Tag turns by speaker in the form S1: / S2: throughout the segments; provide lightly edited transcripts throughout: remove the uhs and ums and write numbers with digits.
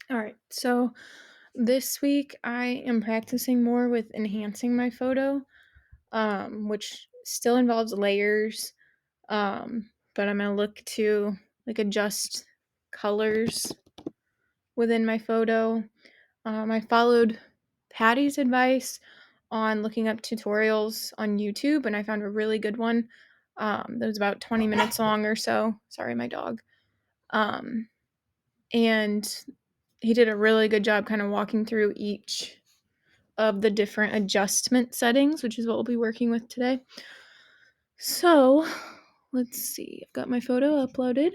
S1: All right, so this week I am practicing more with enhancing my photo, which still involves layers, but I'm gonna look to adjust colors within my photo. I followed Patty's advice on looking up tutorials on YouTube, and I found a really good one that was about 20 minutes long or so. Sorry, my dog. And he did a really good job kind of walking through each of the different adjustment settings, which is what we'll be working with today. So let's see. I've got my photo uploaded,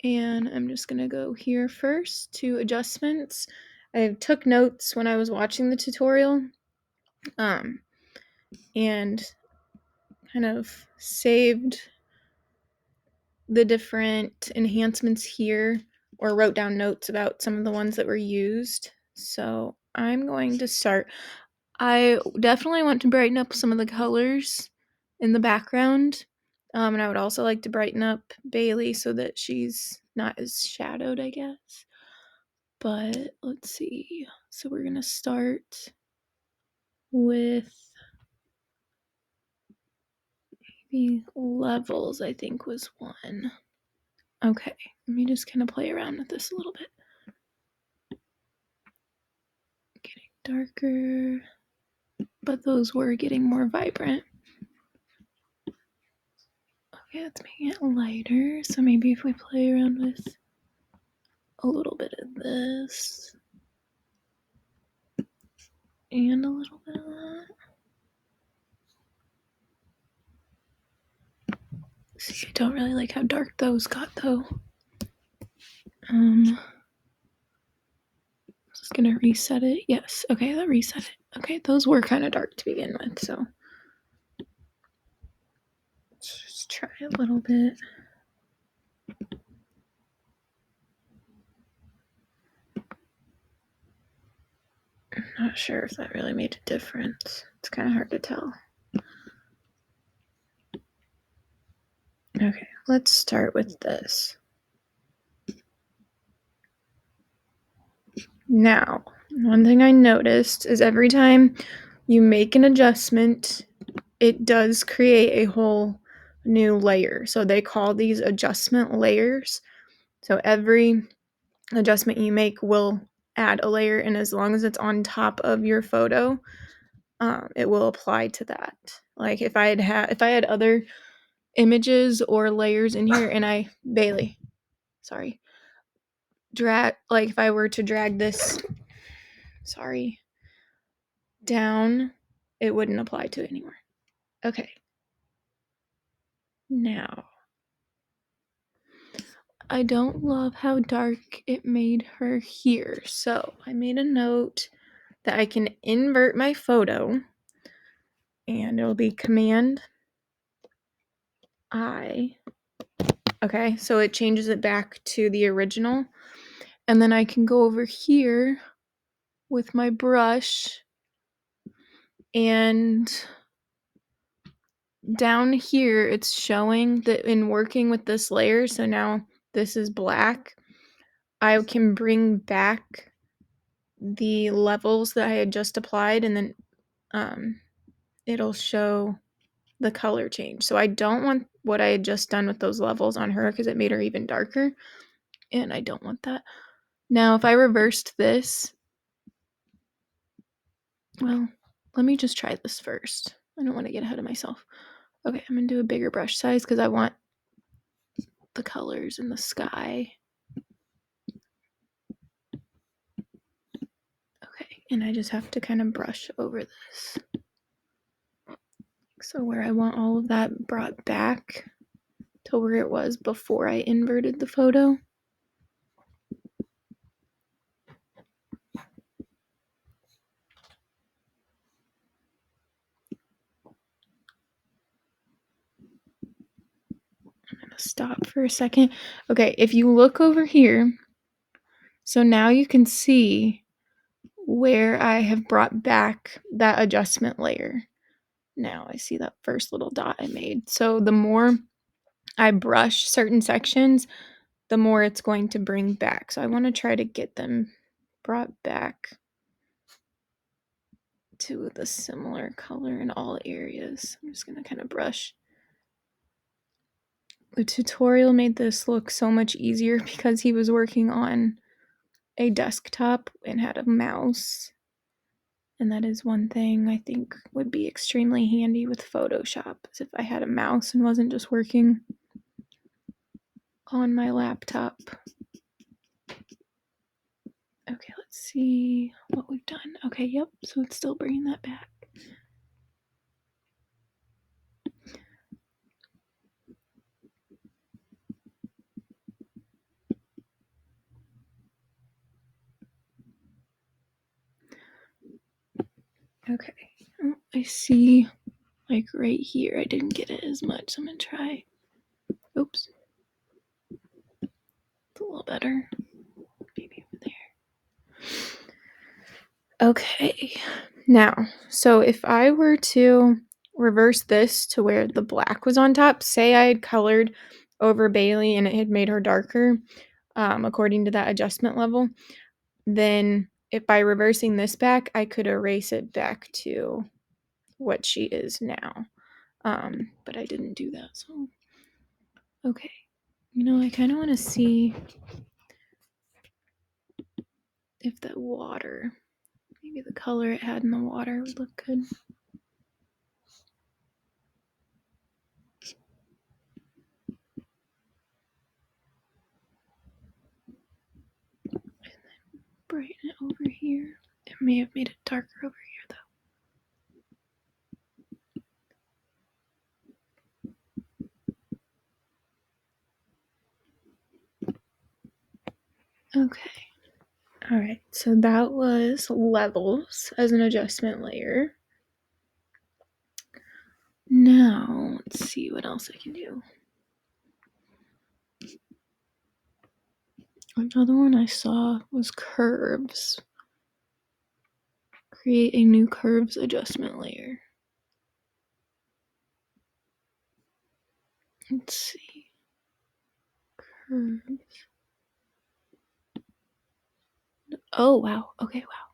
S1: and I'm just going to go here first to adjustments. I took notes when I was watching the tutorial and kind of saved the different enhancements here or wrote down notes about some of the ones that were used. So I'm going to start. I definitely want to brighten up some of the colors in the background. And I would also like to brighten up Bailey so that she's not as shadowed, I guess. But let's see. So we're going to start with maybe levels, I think was one. Okay, let me just kind of play around with this a little bit. Getting darker, but those were getting more vibrant. Okay, that's making it lighter. So maybe if we play around with a little bit of this and a little bit of that. See, I don't really like how dark those got though. Just gonna reset it. Yes, okay, that reset it. Okay, those were kind of dark to begin with, so let's just try a little bit. I'm not sure if that really made a difference. It's kind of hard to tell. Okay, let's start with this. Now, one thing I noticed is every time you make an adjustment, it does create a whole new layer. So they call these adjustment layers. So every adjustment you make will add a layer, and as long as it's on top of your photo, it will apply to that. Like if I had other images or layers in here, and Bailey, sorry, if I were to drag this, down, it wouldn't apply to it anymore. Okay. Now, I don't love how dark it made her here. So I made a note that I can invert my photo, and it'll be Command I. Okay, so it changes it back to the original. And then I can go over here with my brush, and down here it's showing that in working with this layer, so now this is black, I can bring back the levels that I had just applied, and then it'll show the color change. So I don't want what I had just done with those levels on her because it made her even darker, and I don't want that. Now, if I reversed this, well, let me just try this first. I don't want to get ahead of myself. Okay, I'm going to do a bigger brush size because I want the colors in the sky. Okay, and I just have to kind of brush over this. So where I want all of that brought back to where it was before I inverted the photo. I'm going to stop for a second. Okay, if you look over here, so now you can see where I have brought back that adjustment layer. Now I see that first little dot I made. So the more I brush certain sections, the more it's going to bring back. So I want to try to get them brought back to the similar color in all areas. I'm just going to kind of brush. The tutorial made this look so much easier because he was working on a desktop and had a mouse. And that is one thing I think would be extremely handy with Photoshop, is if I had a mouse and wasn't just working on my laptop. Okay, let's see what we've done. Okay, yep, so it's still bringing that back. Okay, oh, I see, like right here, I didn't get it as much, so I'm gonna try. Oops. It's a little better. Maybe over there. Okay, now, so if I were to reverse this to where the black was on top, say I had colored over Bailey and it had made her darker, according to that adjustment level, then if by reversing this back, I could erase it back to what she is now. But I didn't do that, so okay. You know, I kind of want to see if the water, maybe the color it had in the water would look good. And then brighten it over here. It may have made it darker over here though. Okay. All right, so that was levels as an adjustment layer. Now, let's see what else I can do. Another one I saw was curves. Create a new curves adjustment layer. Let's see. Curves. Oh, wow. Okay, wow.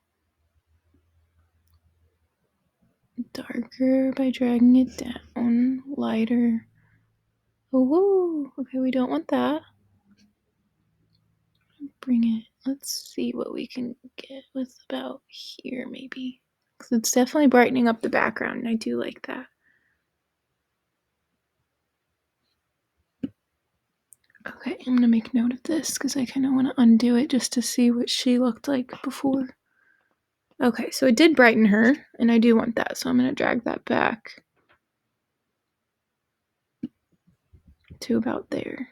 S1: Darker by dragging it down. Lighter. Oh, whoa. Okay, we don't want that. Bring it. Let's see what we can get with about here, maybe. Because it's definitely brightening up the background, and I do like that. Okay, I'm going to make note of this because I kind of want to undo it just to see what she looked like before. Okay, so it did brighten her, and I do want that, so I'm going to drag that back to about there.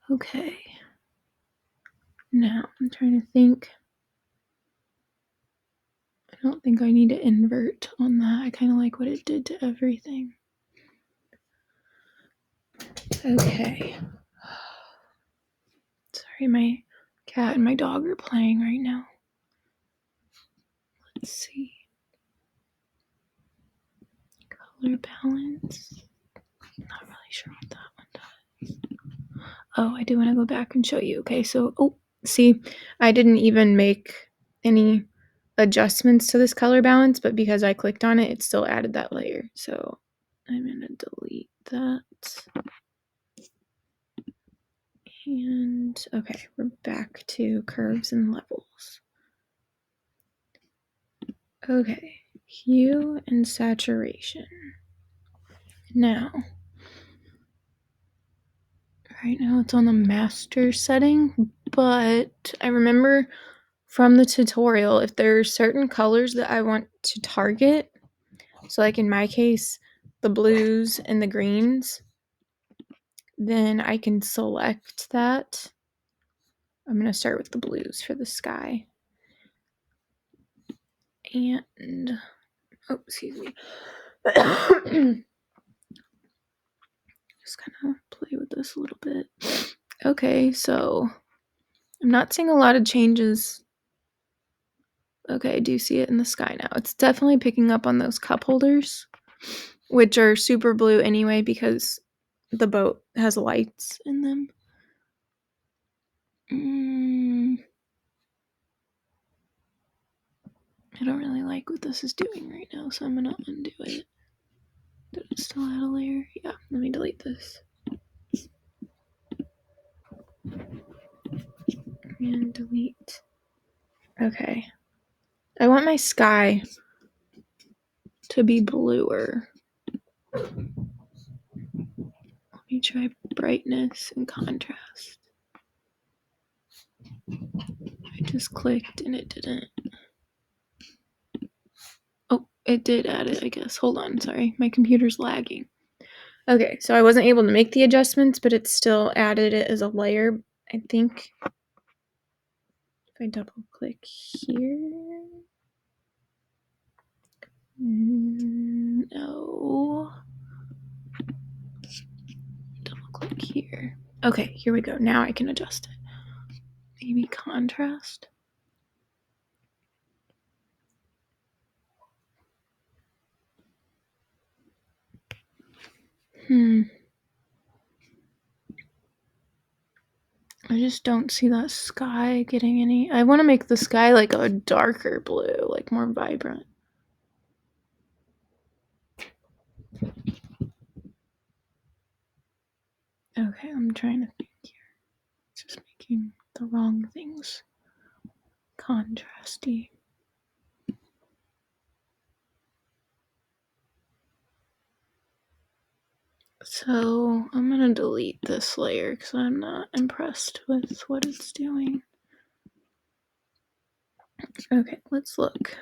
S1: Okay. Now, I'm trying to think. I don't think I need to invert on that. I kind of like what it did to everything. Okay. Sorry, my cat and my dog are playing right now. Let's see. Color balance. I'm not really sure what that one does. Oh, I do want to go back and show you. Okay, so, oh, see, I didn't even make any adjustments to this color balance, but because I clicked on it, it still added that layer. So I'm going to delete that. And okay, we're back to curves and levels. Okay, hue and saturation. Now, right now it's on the master setting, but I remember from the tutorial, if there are certain colors that I want to target, so like in my case, the blues and the greens, then I can select that. I'm going to start with the blues for the sky. And, oh, excuse me. Just kind of play with this a little bit. Okay, so I'm not seeing a lot of changes. Okay, I do see it in the sky now. It's definitely picking up on those cup holders, which are super blue anyway because the boat has lights in them. I don't really like what this is doing right now, so I'm gonna undo it. Did it still add a layer? Yeah, let me delete this. And delete. Okay. I want my sky to be bluer. Let me try brightness and contrast. I just clicked and it didn't. Oh, it did add it, I guess. Hold on, sorry. My computer's lagging. Okay, so I wasn't able to make the adjustments, but it still added it as a layer. I think if I double click here. No. Double click here. Okay, here we go. Now I can adjust it. Maybe contrast. I just don't see that sky getting any. I want to make the sky like a darker blue, like more vibrant. Okay, I'm trying to think here. Just making the wrong things contrasty. So I'm gonna delete this layer because I'm not impressed with what it's doing. Okay, let's look.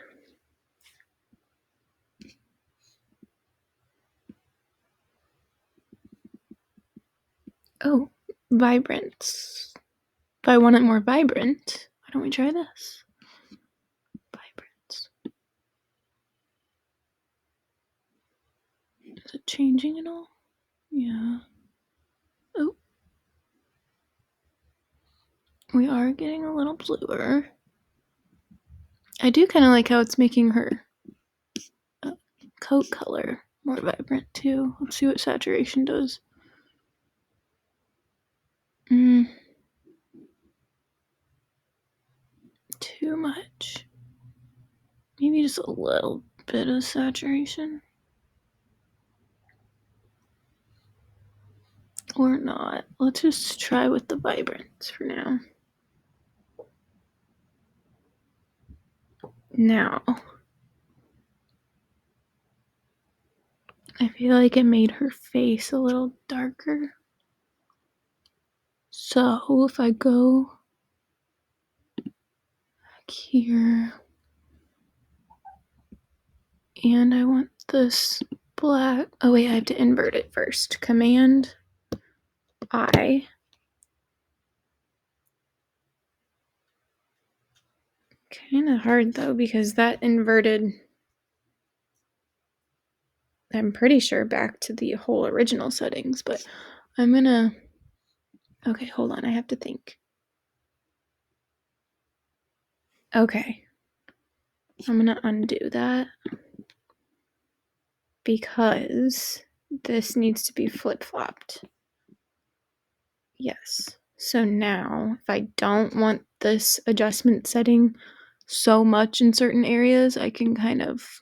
S1: Oh, vibrance. If I want it more vibrant, why don't we try this? Vibrance. Is it changing at all? Yeah. Oh. We are getting a little bluer. I do kind of like how it's making her coat color more vibrant too. Let's see what saturation does. Too much. Maybe just a little bit of saturation. Or not. Let's just try with the vibrance for now. Now, I feel like it made her face a little darker. So if I go back here and I want this black. Oh wait, I have to invert it first. Command I. Kind of hard though because that inverted, I'm pretty sure, back to the whole original settings, but I'm gonna. Okay, hold on, I have to think. Okay, I'm gonna undo that because this needs to be flip-flopped. Yes. So now, if I don't want this adjustment setting so much in certain areas, I can kind of,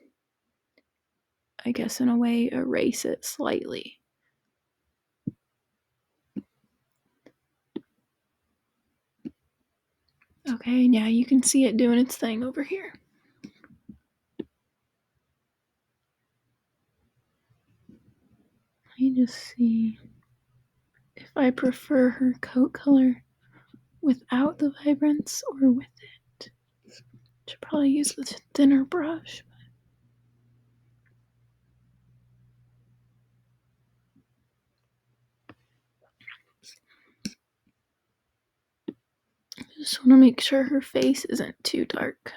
S1: I guess in a way, erase it slightly. Okay, now you can see it doing its thing over here. Let me just see if I prefer her coat color without the vibrance or with it. Should probably use the thinner brush. I just want to make sure her face isn't too dark.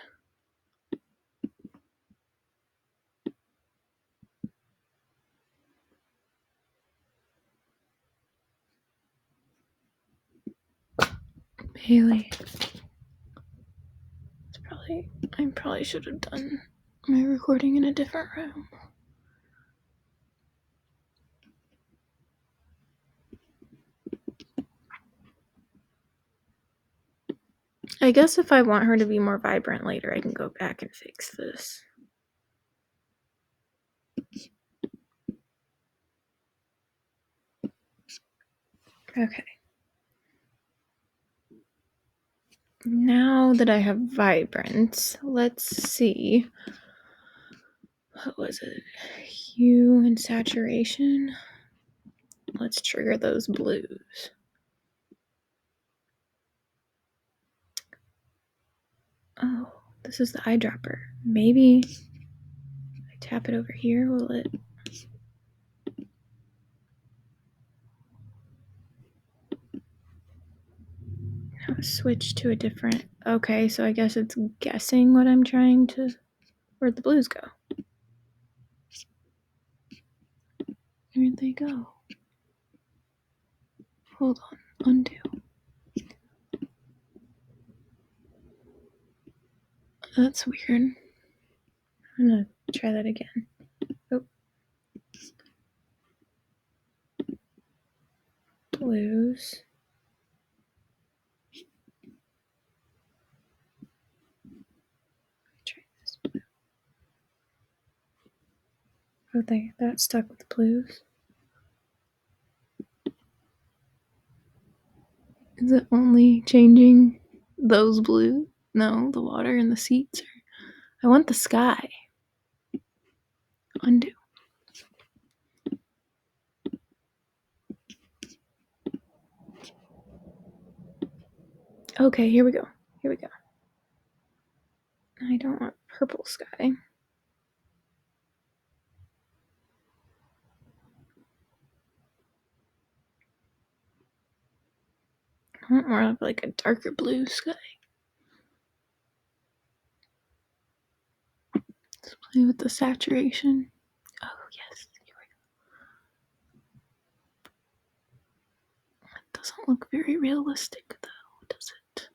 S1: Bailey. I probably should have done my recording in a different room. I guess if I want her to be more vibrant later, I can go back and fix this. Okay. Now that I have vibrance, let's see. What was it? Hue and saturation. Let's trigger those blues. Oh, this is the eyedropper. Maybe I tap it over here, will it? Now switch to a different. Okay, so I guess it's guessing what I'm trying to. Where'd the blues go? Where'd they go? Hold on, undo. That's weird. I'm gonna try that again. Oh. Blues. Try this. Oh, that stuck with the blues. Is it only changing those blues? No, the water and the seats. I want the sky. Undo. Okay, here we go. Here we go. I don't want purple sky. I want more of like a darker blue sky. Let's play with the saturation. Oh, yes. Here we go. It doesn't look very realistic, though, does it?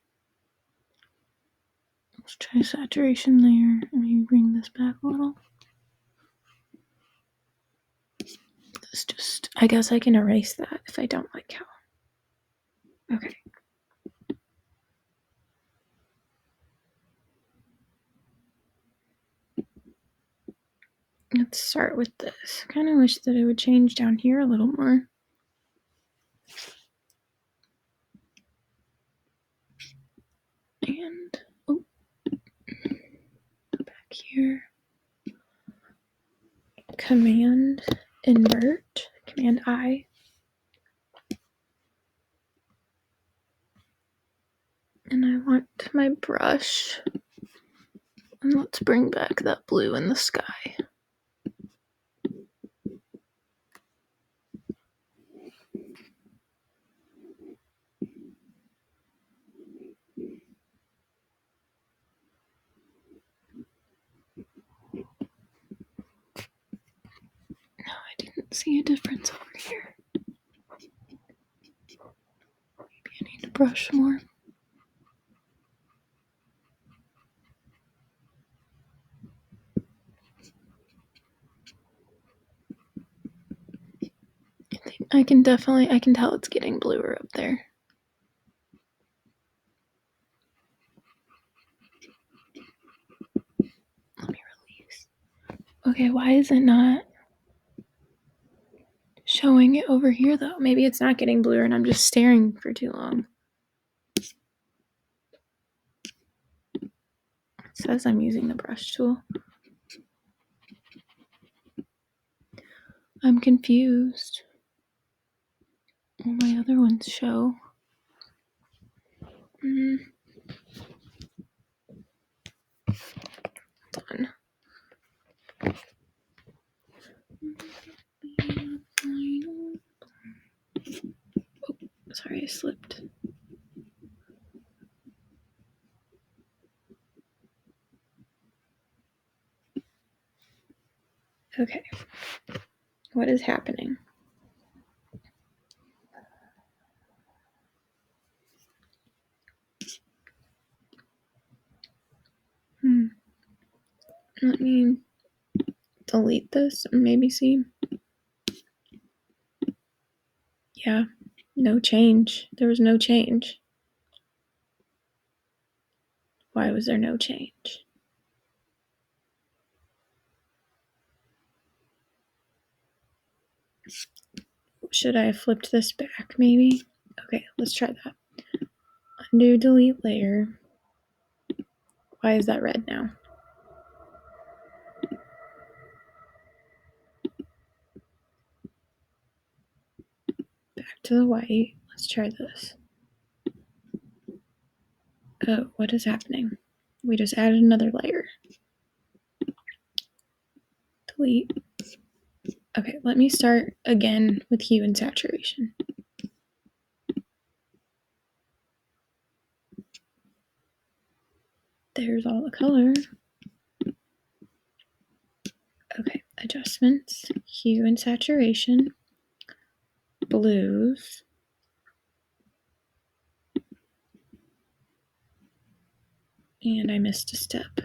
S1: Let's try saturation there. Let me bring this back a little. This just, I guess I can erase that if I don't like how. Okay. Let's start with this. I kind of wish that it would change down here a little more. And, oh, back here. Command invert, Command I. And I want my brush. And let's bring back that blue in the sky. No, I didn't see a difference over here. Maybe I need to brush more. I can tell it's getting bluer up there. Let me release. Okay, why is it not showing it over here though? Maybe it's not getting bluer and I'm just staring for too long. It says I'm using the brush tool. I'm confused. All my other ones show. Hold on. Oh, sorry, I slipped. Okay. What is happening? Let me delete this and maybe see. Yeah, no change. There was no change. Why was there no change? Should I have flipped this back maybe? Okay, let's try that. Undo, delete layer. Why is that red now? Back to the white. Let's try this. Oh, what is happening? We just added another layer. Delete. Okay, let me start again with hue and saturation. There's all the color. Okay, adjustments, hue and saturation, blues, and I missed a step.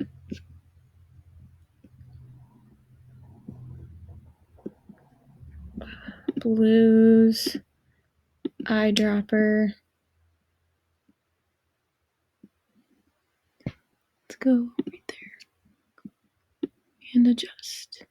S1: Blues, eyedropper. Let's go right there and adjust.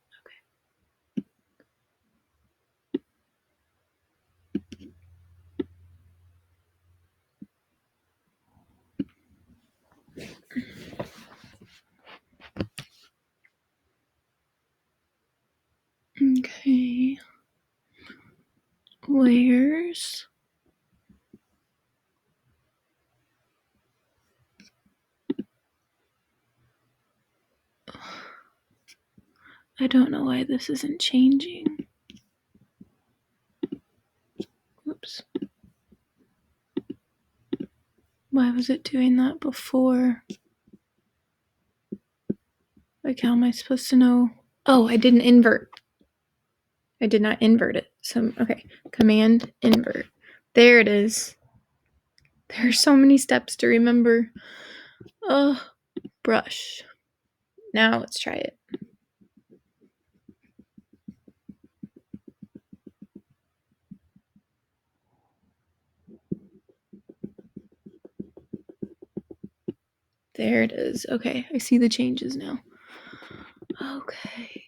S1: Okay. Layers. I don't know why this isn't changing. Whoops. Why was it doing that before? Like, how am I supposed to know? Oh, I didn't invert. I did not invert it. So, okay. Command invert. There it is. There are so many steps to remember. Brush. Now let's try it. There it is. Okay, I see the changes now. Okay.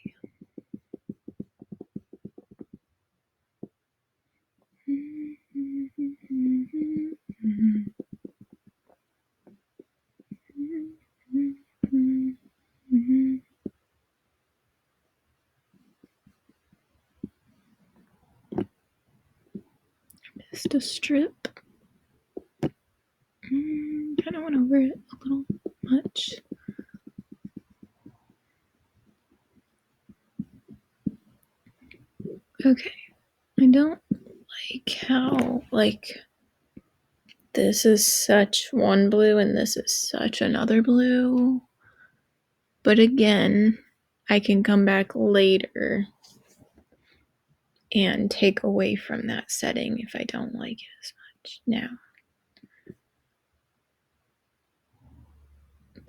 S1: Missed a strip. Kind of went over it a little much. Okay. I don't like how, this is such one blue and this is such another blue. But again, I can come back later and take away from that setting if I don't like it as much. Now,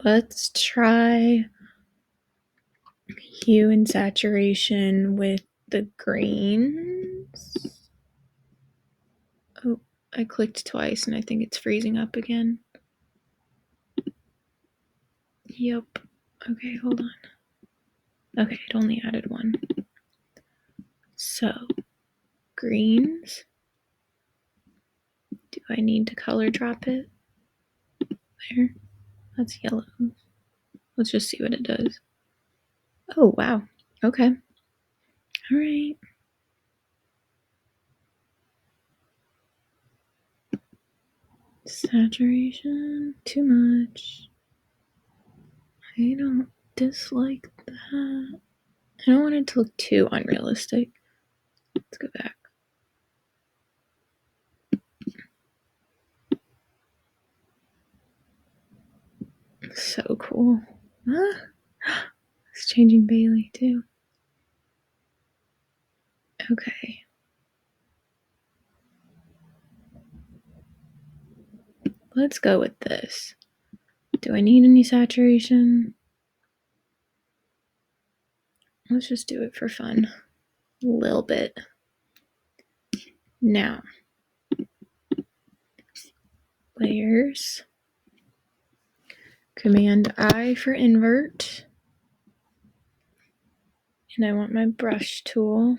S1: let's try hue and saturation with the greens. Oh, I clicked twice and I think it's freezing up again. Yep. Okay, hold on. Okay, it only added one. So, greens. Do I need to color drop it? There. That's yellow. Let's just see what it does. Oh, wow. Okay. All right. Saturation. Too much. I don't dislike that. I don't want it to look too unrealistic. Let's go back. So cool. It's changing Bailey too. Okay. Let's go with this. Do I need any saturation? Let's just do it for fun. A little bit. Now, layers. Command I for invert. And I want my brush tool.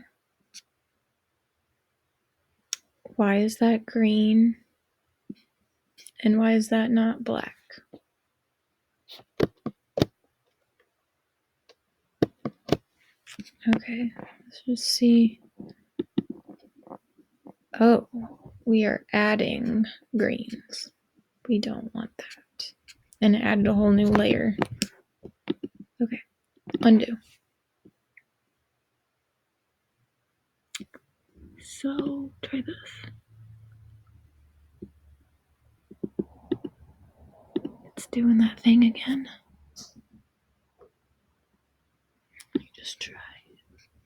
S1: Why is that green? And why is that not black? Okay, let's just see. Oh, we are adding greens. We don't want that. And it added a whole new layer. Okay, undo. So, try this. It's doing that thing again. Let me just try.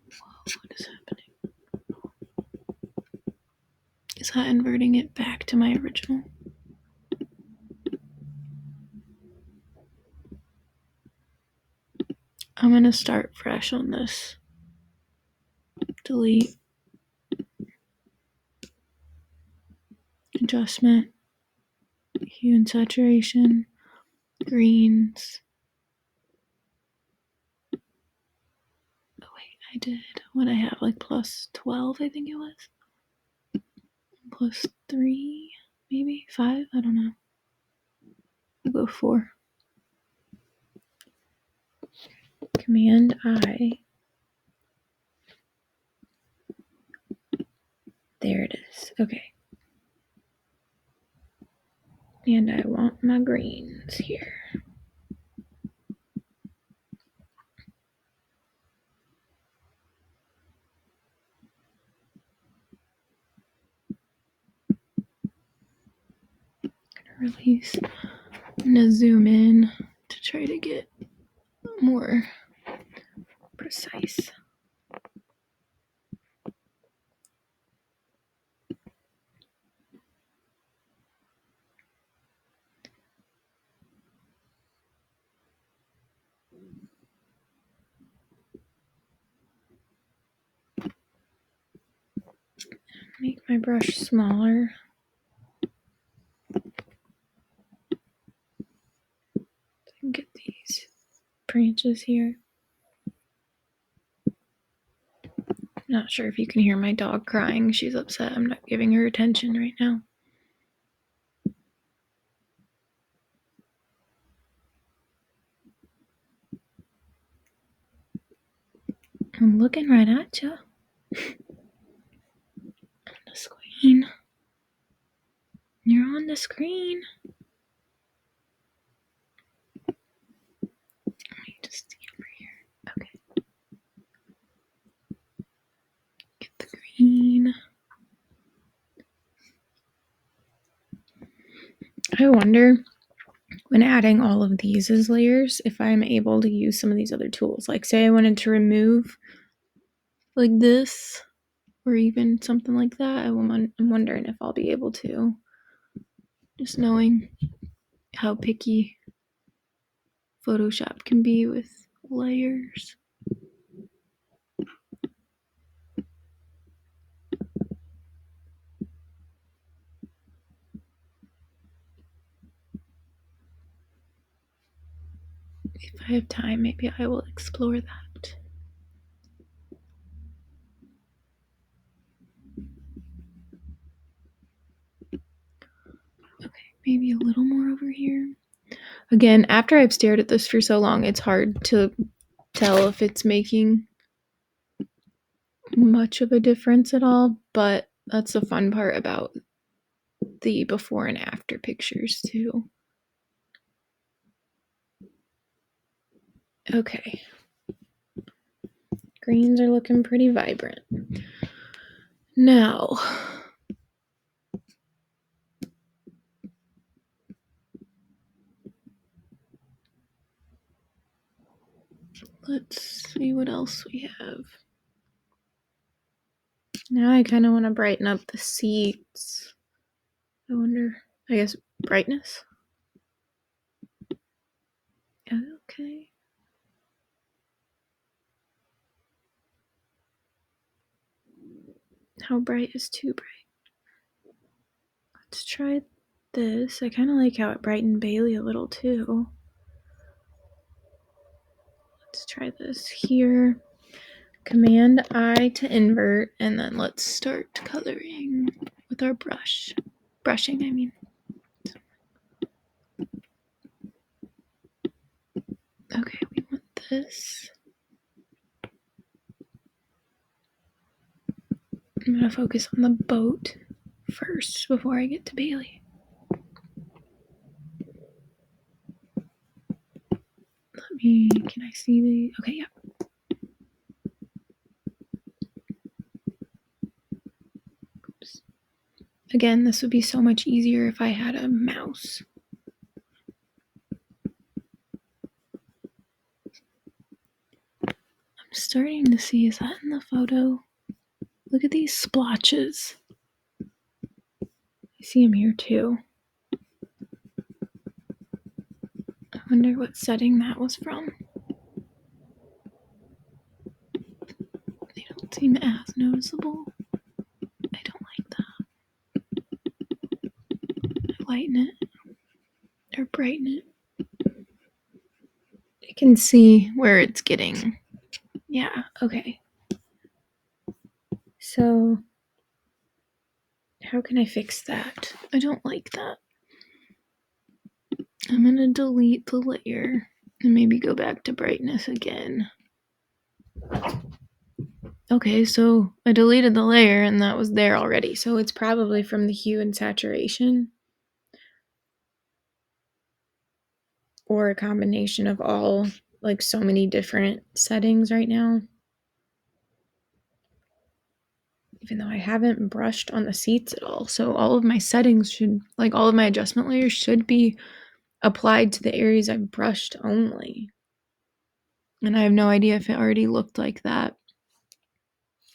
S1: Whoa, what is happening? Is that inverting it back to my original? I'm gonna start fresh on this. Delete. Adjustment. Hue and saturation. Greens. Oh wait, I did. What I have, like plus 12, I think it was. Plus 3, maybe 5. I don't know. I'll go 4. Command I. There it is. Okay. And I want my greens here. Release. I'm gonna zoom in to try to get more precise. Make my brush smaller. So I can get these branches here. I'm not sure if you can hear my dog crying. She's upset I'm not giving her attention right now. I'm looking right at you. On the screen. You're on the screen. Let me just see over here. Okay. Get the green. I wonder, when adding all of these as layers, if I'm able to use some of these other tools. Like, say I wanted to remove like this, or even something like that. I'm wondering if I'll be able to. Just knowing how picky Photoshop can be with layers. If I have time, maybe I will explore that. Okay, maybe a little more over here. Again, after I've stared at this for so long, it's hard to tell if it's making much of a difference at all, but that's the fun part about the before and after pictures too. Okay. Greens are looking pretty vibrant. Now, let's see what else we have. Now I kind of want to brighten up the seats. I wonder, I guess, brightness? Okay. How bright is too bright? Let's try this. I kind of like how it brightened Bailey a little too. Let's try this here. Command I to invert, and then let's start coloring with our brush. Brushing, I mean. Okay, we want this. I'm gonna focus on the boat first before I get to Bailey. Can I see the, okay, yeah. Oops. Again, this would be so much easier if I had a mouse. I'm starting to see, is that in the photo? Look at these splotches. I see them here too. I wonder what setting that was from. They don't seem as noticeable. I don't like that. I lighten it or brighten it. I can see where it's getting. Yeah, okay. So, how can I fix that? I don't like that. I'm gonna delete the layer and maybe go back to brightness again. Okay, so I deleted the layer and that was there already. So it's probably from the hue and saturation. Or a combination of all, like so many different settings right now. Even though I haven't brushed on the seats at all. So all of my settings should, like all of my adjustment layers should be applied to the areas I've brushed only. And I have no idea if it already looked like that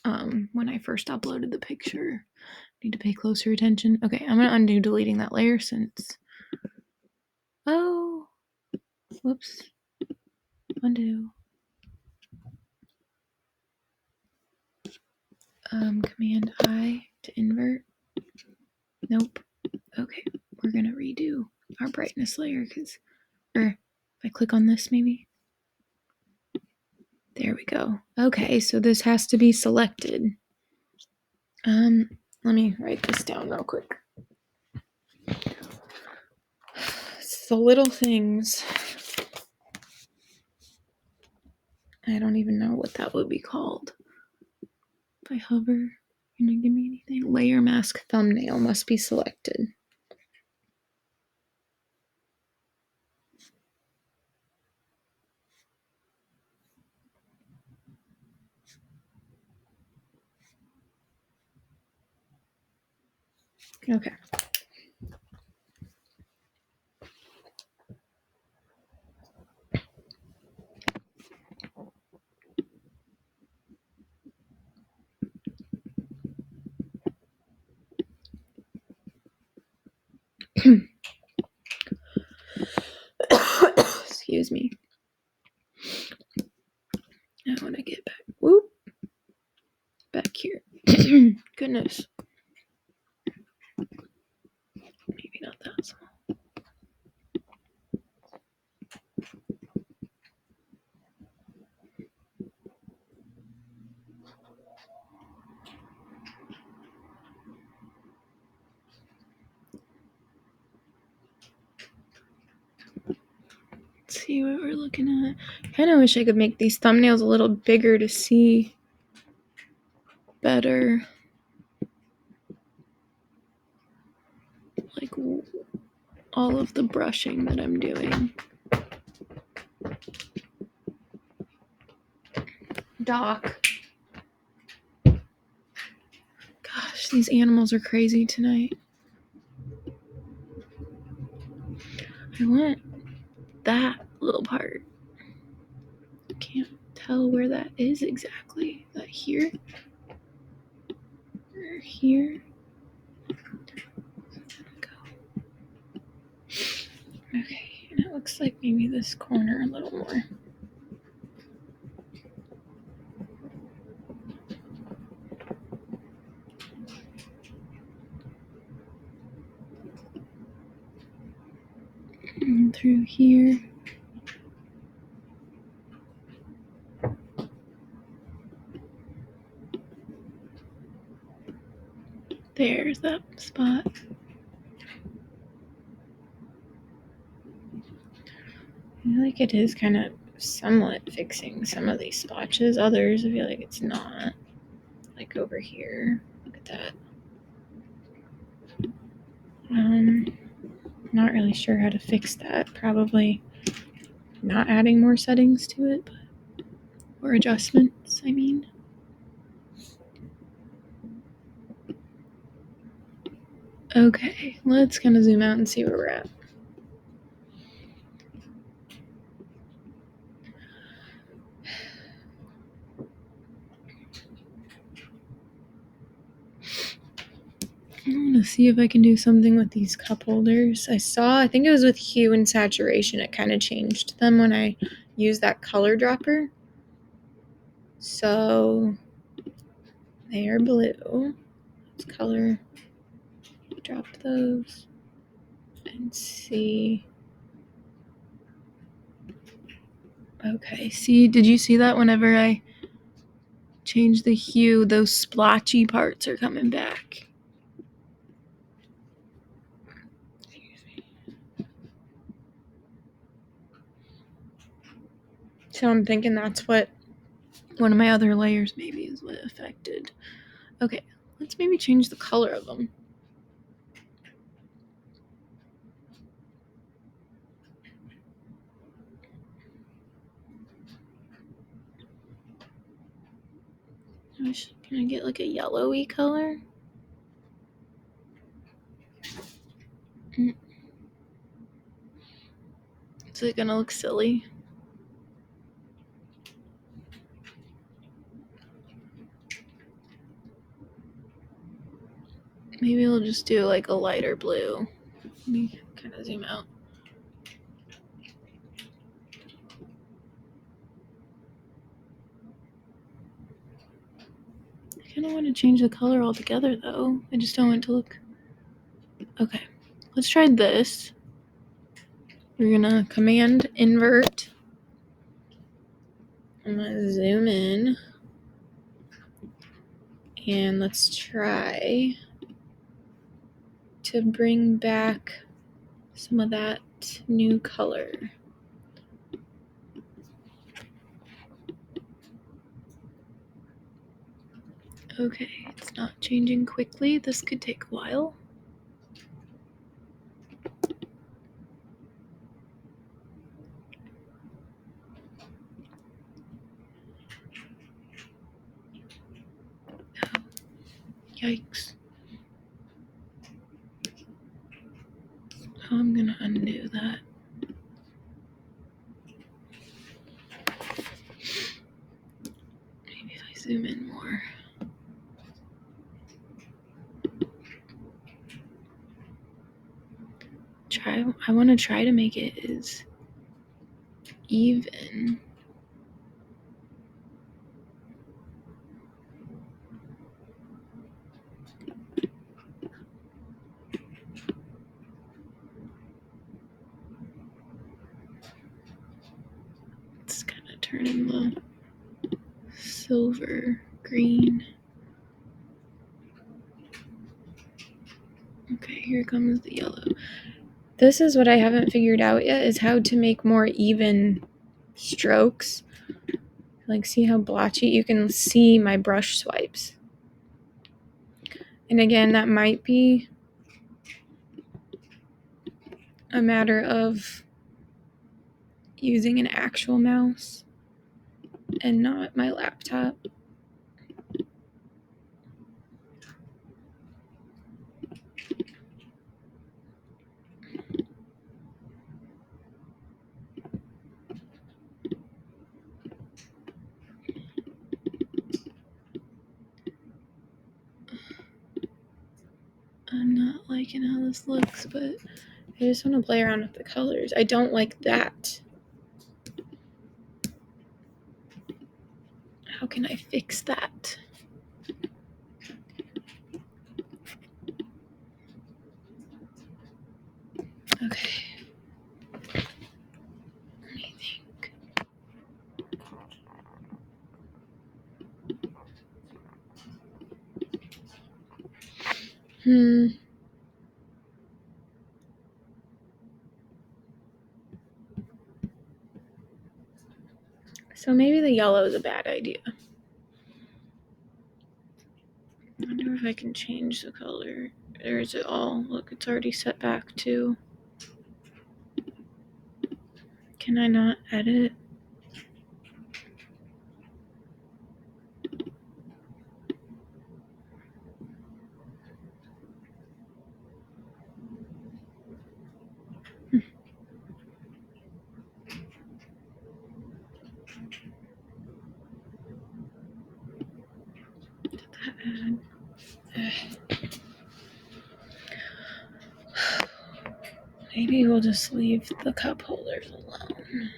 S1: when I first uploaded the picture. Need to pay closer attention. Okay, I'm gonna undo deleting that layer since, oh, whoops, undo. Command I to invert. Nope. Okay, we're gonna redo our brightness layer because, or if I click on this maybe. There we go. Okay, so this has to be selected. Let me write this down real quick. It's the little things. I don't even know what that would be called. If I hover, can it give me anything? Layer mask thumbnail must be selected. Okay. Excuse me. I want to get back. Whoop. Back here. Goodness. Maybe not that small. Let's see what we're looking at. Kind of wish I could make these thumbnails a little bigger to see better. Like all of the brushing that I'm doing. Doc. Gosh, these animals are crazy tonight. I want that little part. Can't tell where that is exactly. Is that here? Or here? Okay, and it looks like maybe this corner a little more. And through here. There's that spot. I feel like it is kind of somewhat fixing some of these splotches. Others, I feel like it's not. Like over here. Look at that. Not really sure how to fix that. Probably not adding more settings to it, or adjustments, I mean. Okay, let's kind of zoom out and see where we're at. I want to see if I can do something with these cup holders. I think it was with hue and saturation, it kind of changed them when I used that color dropper. So they are blue. Let's color drop those and see. Okay, see, did you see that whenever I change the hue, those splotchy parts are coming back? So I'm thinking that's what one of my other layers maybe is what affected. Okay, let's maybe change the color of them. Can I get like a yellowy color? Is it gonna look silly? Maybe we'll just do like a lighter blue. Let me kind of zoom out. I kind of want to change the color altogether though. I just don't want it to look... Okay, let's try this. We're gonna command invert. I'm gonna zoom in. And let's try to bring back some of that new color. Okay, it's not changing quickly. This could take a while. Yikes. Oh, I'm gonna undo that. Maybe if I zoom in more. I want to try to make it as even. It's kind of turning the silver green. Okay, here comes the yellow. This is what I haven't figured out yet, is how to make more even strokes. Like, see how blotchy? You can see my brush swipes. And again, that might be a matter of using an actual mouse and not my laptop. I'm not liking how this looks, but I just want to play around with the colors. I don't like that. How can I fix that? Okay. Let me think. So maybe the yellow is a bad idea. I wonder if I can change the color. Or is it all? Look, it's already set back to. Can I not edit? Did that add? Maybe we'll just leave the cup holders alone.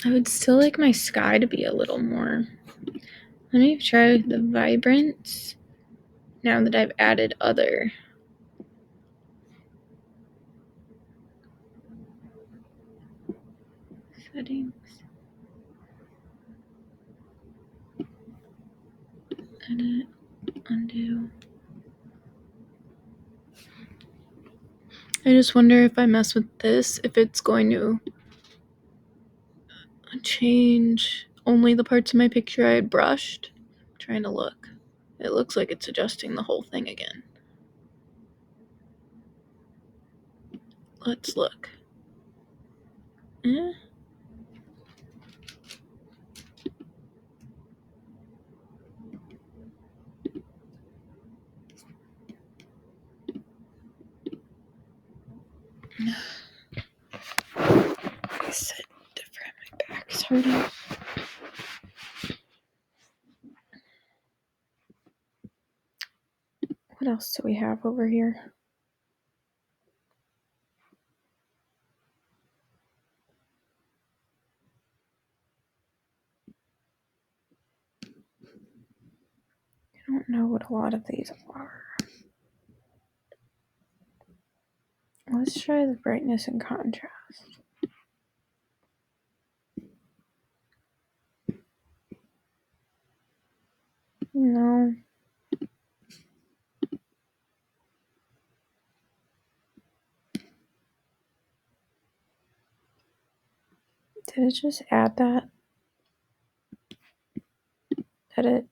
S1: I would still like my sky to be a little more. Let me try the vibrance now that I've added other settings. Edit, undo. I just wonder if I mess with this, if it's going to change only the parts of my picture I had brushed. I'm trying to look. It looks like it's adjusting the whole thing again. Let's look. Eh? I said different. My back's hurting. What else do we have over here? I don't know what a lot of these are. Let's try the brightness and contrast. No. Did it just add that? Edit,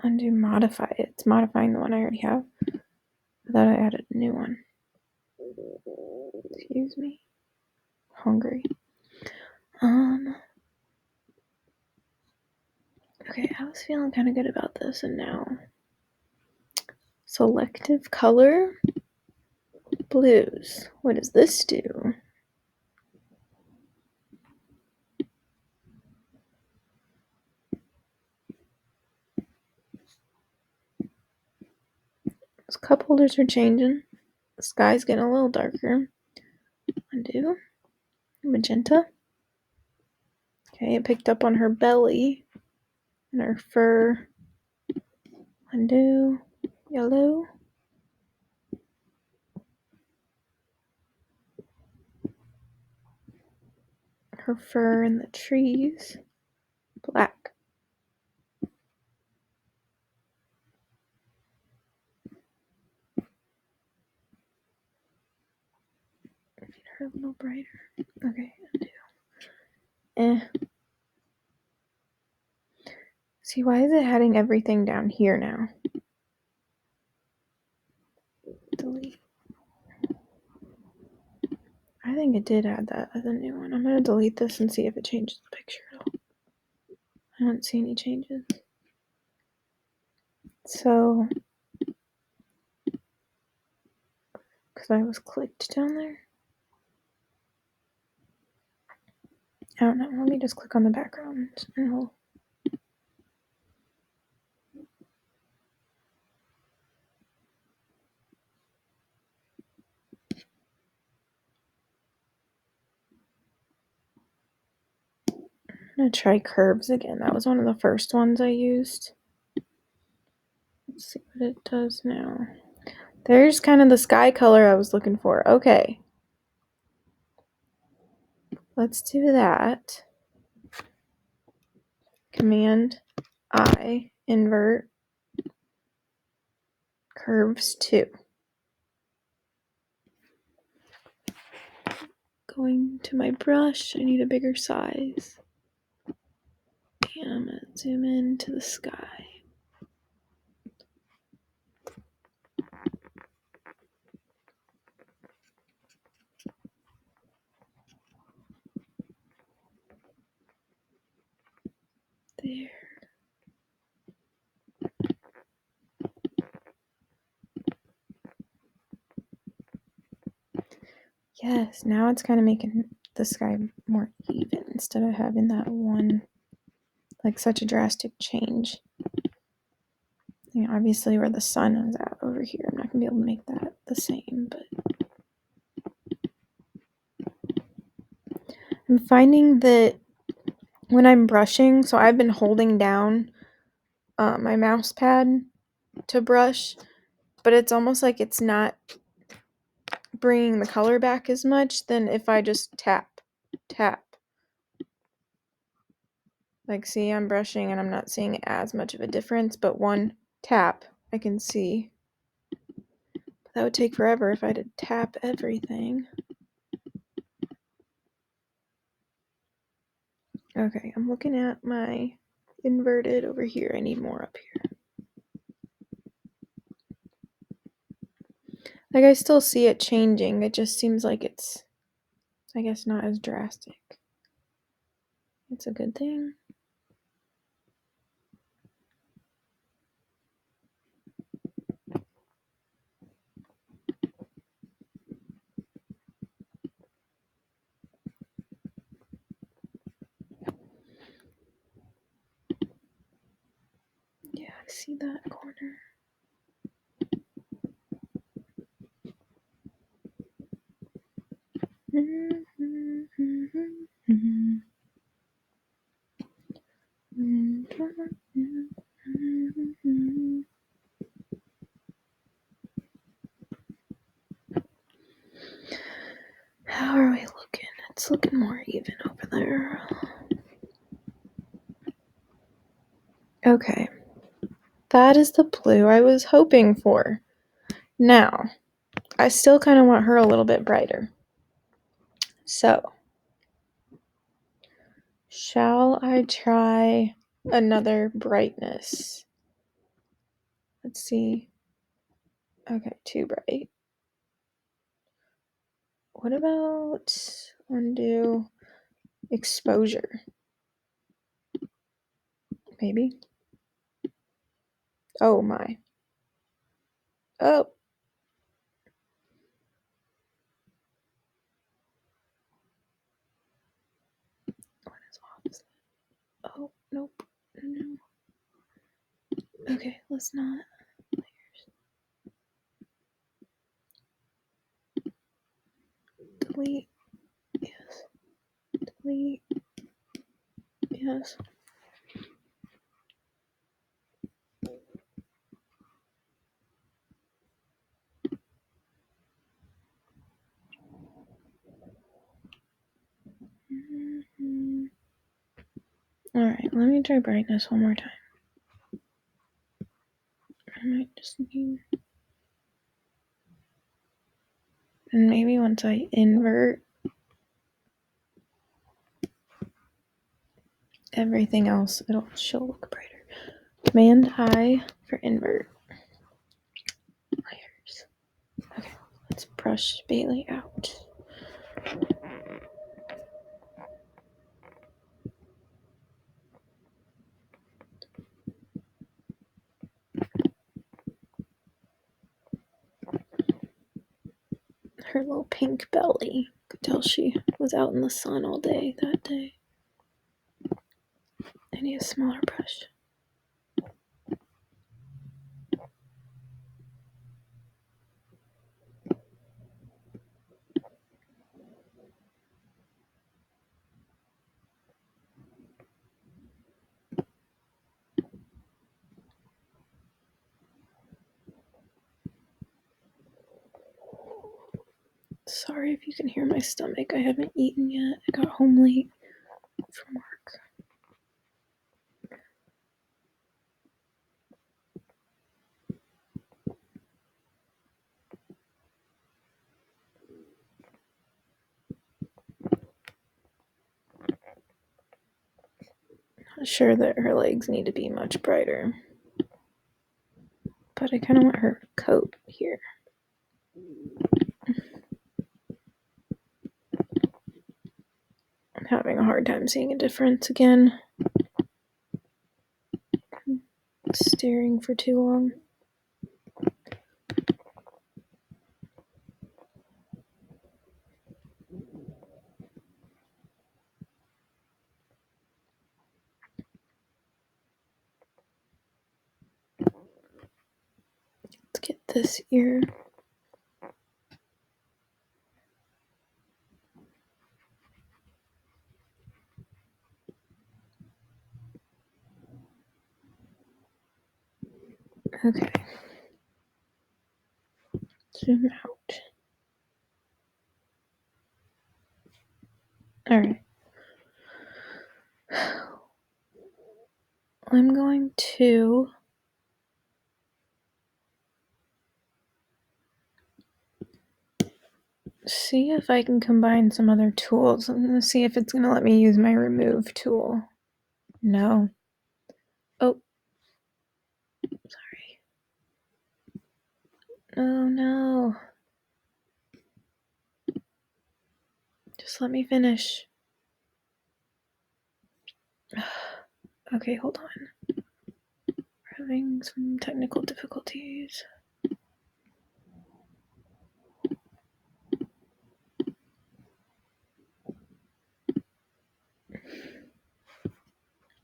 S1: undo, modify. It's modifying the one I already have. I thought I added a new one. Excuse me. Hungry. Okay, I was feeling kind of good about this, and now selective color, blues. What does this do? Those cup holders are changing. The sky's getting a little darker. Undo. Magenta. Okay, it picked up on her belly and her fur. Undo. Yellow. Her fur and the trees. Black. Make her a little brighter. Okay, undo. See, why is it adding everything down here now? Delete. I think it did add that as a new one. I'm going to delete this and see if it changes the picture at all. I don't see any changes. So, because I was clicked down there. I don't know. Let me just click on the background and we'll. I'm going to try curves again. That was one of the first ones I used. Let's see what it does now. There's kind of the sky color I was looking for. Okay. let's do that. Command I, invert, curves 2. Going to my brush, I need a bigger size. And I'm going to zoom in to the sky. There. Yes, now it's kind of making the sky more even instead of having that one, like such a drastic change. You know, obviously where the sun is at over here, I'm not going to be able to make that the same, but I'm finding that when I'm brushing, so I've been holding down my mouse pad to brush, but it's almost like it's not bringing the color back as much than if I just tap. Like, see, I'm brushing and I'm not seeing as much of a difference, but one tap I can see. But that would take forever if I had to tap everything. Okay, I'm looking at my inverted over here. I need more up here. Like, I still see it changing. It just seems like it's, I guess, not as drastic. It's a good thing. Yeah, I see that corner. How are we looking? It's looking more even over there. Okay. That is the blue I was hoping for. Now, I still kind of want her a little bit brighter. So, shall I try another brightness? Let's see. Okay, too bright. What about undo exposure? Maybe. Oh my. Oh. What is opposite? Oh, nope. No. Okay, let's not. Delete. Yes. Delete. Yes. Alright, let me try brightness one more time. I might just need. And maybe once I invert everything else, she'll look brighter. Command I for invert. Layers. Okay, let's brush Bailey out. Her little pink belly. Could tell she was out in the sun all day that day. I need a smaller brush. Sorry if you can hear my stomach. I haven't eaten yet. I got home late from work. Not sure that her legs need to be much brighter, but I kind of want her coat here. I'm having a hard time seeing a difference again. Staring for too long. Let's get this ear. Okay. Zoom out. All right. I'm going to see if I can combine some other tools. I'm going to see if it's going to let me use my remove tool. No. Oh. Sorry. Oh no. Just let me finish. Okay, hold on. We're having some technical difficulties.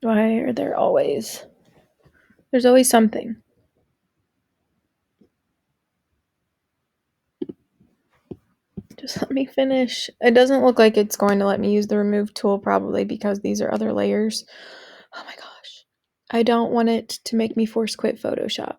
S1: Why are there always? There's always something. Just let me finish. It doesn't look like it's going to let me use the remove tool, probably because these are other layers. Oh my gosh. I don't want it to make me force quit Photoshop.